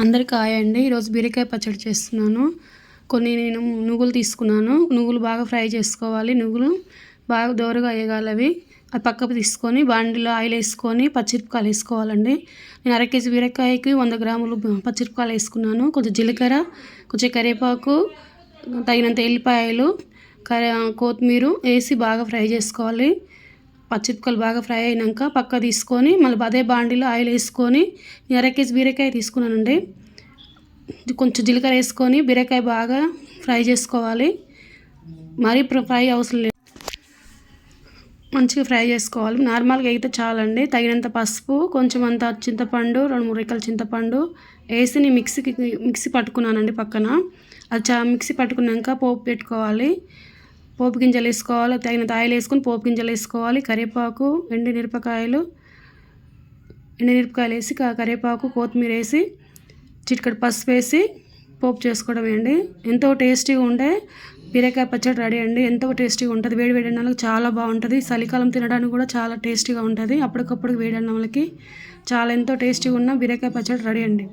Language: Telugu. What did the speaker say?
అందరికీ హాయ్ అండి. ఈరోజు బీరకాయ పచ్చడి చేస్తున్నాను. నేను నువ్వులు తీసుకున్నాను. నువ్వులు బాగా ఫ్రై చేసుకోవాలి. నువ్వులు బాగా దోరగా వేగాలి. అది పక్కకు తీసుకొని బాండిలో ఆయిల్ వేసుకొని పచ్చిమిరపకాయలు వేసుకోవాలండి. నేను అర కేజీ బీరకాయకి 100 గ్రాములు పచ్చిమిరపకాయలు వేసుకున్నాను. కొంచెం జీలకర్ర, కొంచెం కరివేపాకు, తగినంత ఎల్లిపాయలు, కొత్తిమీర వేసి బాగా ఫ్రై చేసుకోవాలి. పచ్చిమిరపకాయలు బాగా ఫ్రై అయినాక పక్క తీసుకొని మళ్ళీ అదే బాండిలో ఆయిల్ వేసుకొని నేను అర కేజీ బీరకాయ తీసుకున్నానండి. కొంచెం జీలకర్ర వేసుకొని బీరకాయ బాగా ఫ్రై చేసుకోవాలి. మరీ ఫ్రై అవసరం లేదు, మంచిగా ఫ్రై చేసుకోవాలి. నార్మల్గా అయితే చాలండి. తగినంత పసుపు, కొంచెం అంత చింతపండు, 2-3 రెక్కల చింతపండు వేసి నేను మిక్సీ పట్టుకున్నానండి పక్కన. అది మిక్సీ పట్టుకున్నాక పోపు పెట్టుకోవాలి. పోపు గింజలు వేసుకోవాలి. తగినంత ఆయిల్ వేసుకొని పోపు గింజలు వేసుకోవాలి. కరివేపాకు, ఎండుమిరపకాయలు వేసి కరివేపాకు, కొత్తిమీర వేసి చిటికెడు పసుపు వేసి పోపు చేసుకోవడమే అండి. ఎంతో టేస్టీగా ఉండే బీరకాయ పచ్చడి రెడీ అండి. ఎంతో టేస్టీగా ఉంటుంది. వేడి వేడి అన్నాలకు చాలా బాగుంటుంది. చలికాలం తినడానికి కూడా చాలా టేస్టీగా ఉంటుంది. అప్పటికప్పుడు వేడి అన్నాలకి ఎంతో టేస్టీగా ఉన్న బీరకాయ పచ్చడి రెడీ అండి.